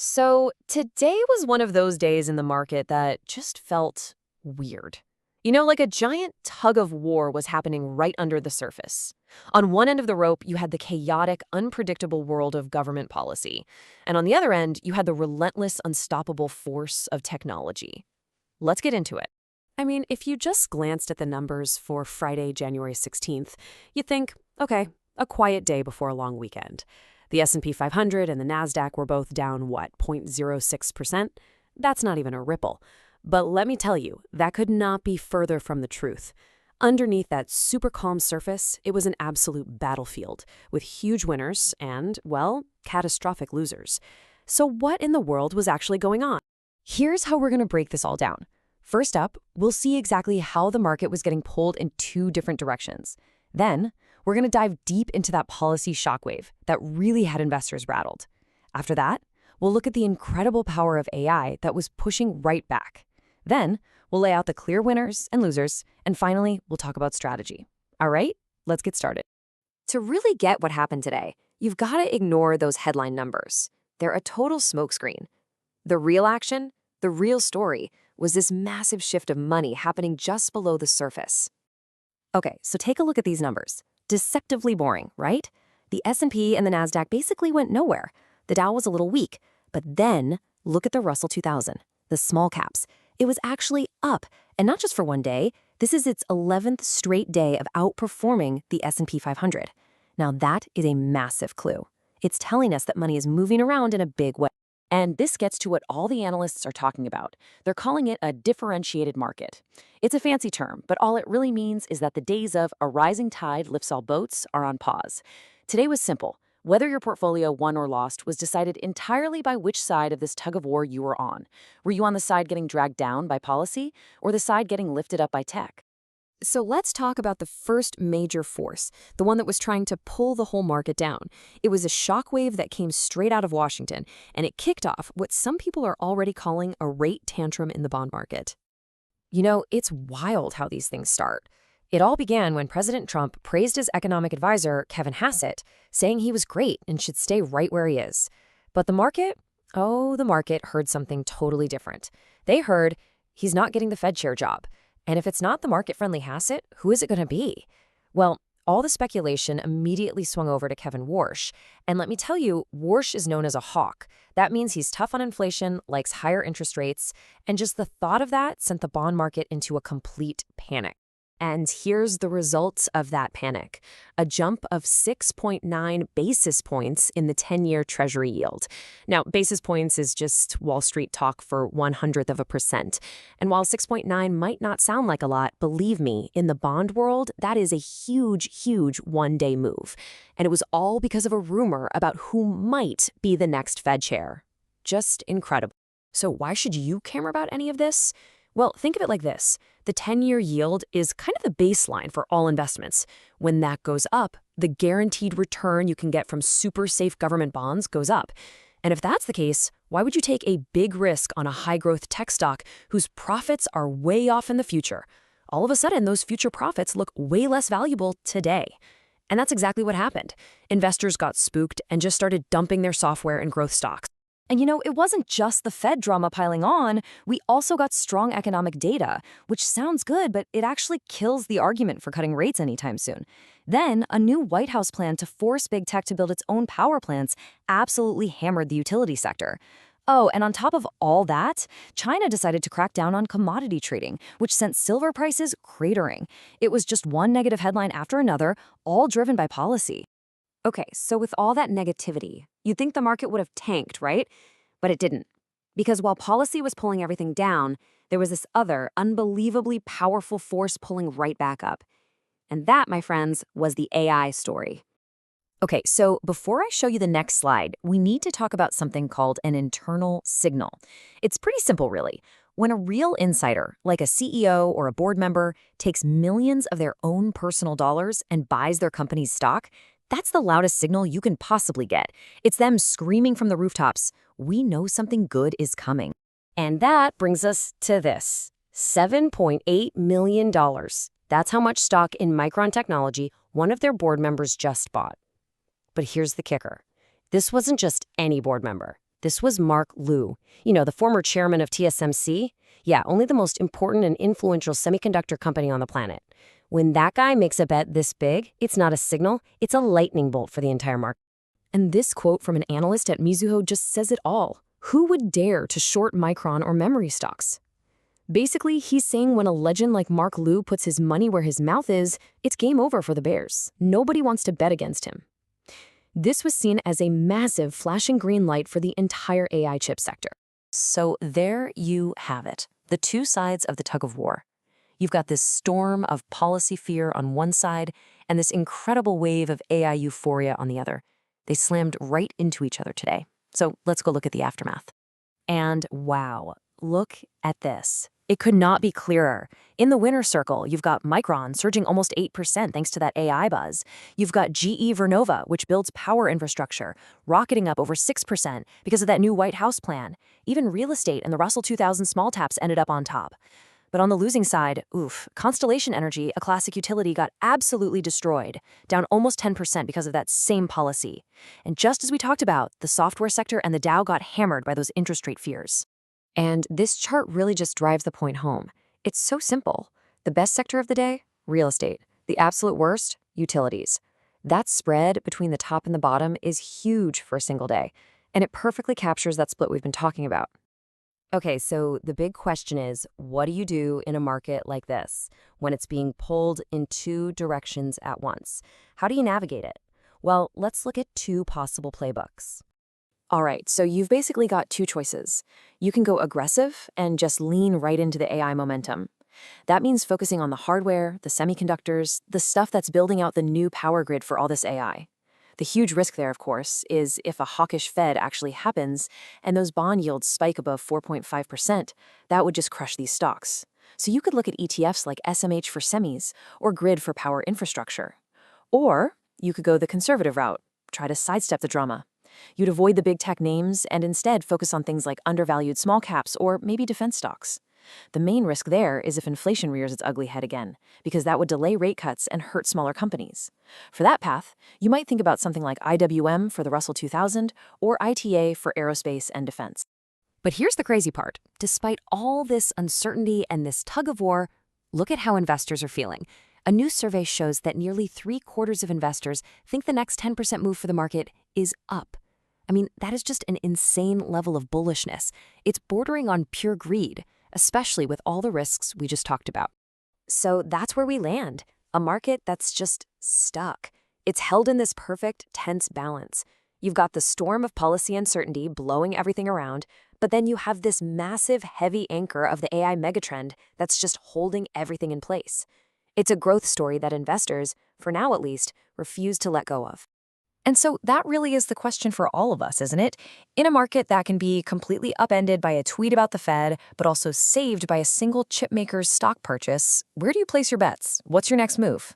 So, today was one of those days in the market that just felt weird. Like a giant tug of war was happening right under the surface. On one end of the rope, you had the chaotic, unpredictable world of government policy. And on the other end, you had the relentless, unstoppable force of technology. Let's get into it. I mean, if you just glanced at the numbers for Friday, January 16th, you'd think, okay, a quiet day before a long weekend. The S&P 500 and the Nasdaq were both down, 0.06%? That's not even a ripple. But let me tell you, that could not be further from the truth. Underneath that super calm surface, it was an absolute battlefield, with huge winners and, well, catastrophic losers. So what in the world was actually going on? Here's how we're going to break this all down. First up, we'll see exactly how the market was getting pulled in two different directions. Then, we're going to dive deep into that policy shockwave that really had investors rattled. After that, we'll look at the incredible power of AI that was pushing right back. Then, we'll lay out the clear winners and losers, and finally, we'll talk about strategy. All right, let's get started. To really get what happened today, you've got to ignore those headline numbers. They're a total smokescreen. The real action, the real story, was this massive shift of money happening just below the surface. Okay, so take a look at these numbers. Deceptively boring, right? The S&P and the Nasdaq basically went nowhere. The Dow was a little weak, but then look at the Russell 2000, the small caps. It was actually up, and not just for one day. This is its 11th straight day of outperforming the S&P 500. Now that is a massive clue. It's telling us that money is moving around in a big way. And this gets to what all the analysts are talking about. They're calling it a differentiated market. It's a fancy term, but all it really means is that the days of a rising tide lifts all boats are on pause. Today was simple. Whether your portfolio won or lost was decided entirely by which side of this tug of war you were on. Were you on the side getting dragged down by policy or the side getting lifted up by tech? So let's talk about the first major force, the one that was trying to pull the whole market down. It was a shockwave that came straight out of Washington, and it kicked off what some people are already calling a rate tantrum in the bond market. It's wild how these things start. It all began when President Trump praised his economic advisor, Kevin Hassett, saying he was great and should stay right where he is. But the market? Oh, the market heard something totally different. They heard he's not getting the Fed chair job. And if it's not the market-friendly Hassett, who is it going to be? Well, all the speculation immediately swung over to Kevin Warsh. And let me tell you, Warsh is known as a hawk. That means he's tough on inflation, likes higher interest rates, and just the thought of that sent the bond market into a complete panic. And here's the results of that panic. A jump of 6.9 basis points in the 10-year Treasury yield. Now, basis points is just Wall Street talk for 0.01%. And while 6.9 might not sound like a lot, believe me, in the bond world, that is a huge, huge one-day move. And it was all because of a rumor about who might be the next Fed chair. Just incredible. So why should you care about any of this? Well, think of it like this. The 10-year yield is kind of the baseline for all investments. When that goes up, the guaranteed return you can get from super safe government bonds goes up. And if that's the case, why would you take a big risk on a high-growth tech stock whose profits are way off in the future? All of a sudden, those future profits look way less valuable today. And that's exactly what happened. Investors got spooked and just started dumping their software and growth stocks. And it wasn't just the Fed drama piling on. We also got strong economic data, which sounds good, but it actually kills the argument for cutting rates anytime soon. Then, a new White House plan to force big tech to build its own power plants absolutely hammered the utility sector. Oh, and on top of all that, China decided to crack down on commodity trading, which sent silver prices cratering. It was just one negative headline after another, all driven by policy. Okay, so with all that negativity, you'd think the market would have tanked, right? But it didn't. Because while policy was pulling everything down, there was this other, unbelievably powerful force pulling right back up. And that, my friends, was the AI story. Okay, so before I show you the next slide, we need to talk about something called an internal signal. It's pretty simple, really. When a real insider, like a CEO or a board member, takes millions of their own personal dollars and buys their company's stock, that's the loudest signal you can possibly get. It's them screaming from the rooftops, "We know something good is coming." And that brings us to this, $7.8 million. That's how much stock in Micron Technology one of their board members just bought. But here's the kicker. This wasn't just any board member. This was Mark Liu, the former chairman of TSMC. Yeah, only the most important and influential semiconductor company on the planet. When that guy makes a bet this big, it's not a signal, it's a lightning bolt for the entire market. And this quote from an analyst at Mizuho just says it all. Who would dare to short Micron or memory stocks? Basically, he's saying when a legend like Mark Liu puts his money where his mouth is, it's game over for the bears. Nobody wants to bet against him. This was seen as a massive flashing green light for the entire AI chip sector. So there you have it, the two sides of the tug of war. You've got this storm of policy fear on one side and this incredible wave of AI euphoria on the other. They slammed right into each other today. So let's go look at the aftermath. And wow, look at this. It could not be clearer. In the winner's circle, you've got Micron surging almost 8% thanks to that AI buzz. You've got GE Vernova, which builds power infrastructure, rocketing up over 6% because of that new White House plan. Even real estate and the Russell 2000 small taps ended up on top. But on the losing side, Constellation Energy, a classic utility, got absolutely destroyed, down almost 10% because of that same policy. And just as we talked about, the software sector and the Dow got hammered by those interest rate fears. And this chart really just drives the point home. It's so simple. The best sector of the day? Real estate. The absolute worst? Utilities. That spread between the top and the bottom is huge for a single day, and it perfectly captures that split we've been talking about. Okay, so the big question is, what do you do in a market like this, when it's being pulled in two directions at once? How do you navigate it? Well, let's look at two possible playbooks. All right, so you've basically got two choices. You can go aggressive and just lean right into the AI momentum. That means focusing on the hardware, the semiconductors, the stuff that's building out the new power grid for all this AI. The huge risk there, of course, is if a hawkish Fed actually happens and those bond yields spike above 4.5%, that would just crush these stocks. So you could look at ETFs like SMH for semis or Grid for power infrastructure. Or you could go the conservative route, try to sidestep the drama. You'd avoid the big tech names and instead focus on things like undervalued small caps or maybe defense stocks. The main risk there is if inflation rears its ugly head again, because that would delay rate cuts and hurt smaller companies. For that path, you might think about something like IWM for the Russell 2000 or ITA for aerospace and defense. But here's the crazy part. Despite all this uncertainty and this tug of war, look at how investors are feeling. A new survey shows that nearly 3/4 of investors think the next 10% move for the market is up. I mean, that is just an insane level of bullishness. It's bordering on pure greed, especially with all the risks we just talked about. So that's where we land, a market that's just stuck. It's held in this perfect, tense balance. You've got the storm of policy uncertainty blowing everything around, but then you have this massive, heavy anchor of the AI megatrend that's just holding everything in place. It's a growth story that investors, for now at least, refuse to let go of. And so that really is the question for all of us, isn't it? In a market that can be completely upended by a tweet about the Fed, but also saved by a single chipmaker's stock purchase, where do you place your bets? What's your next move?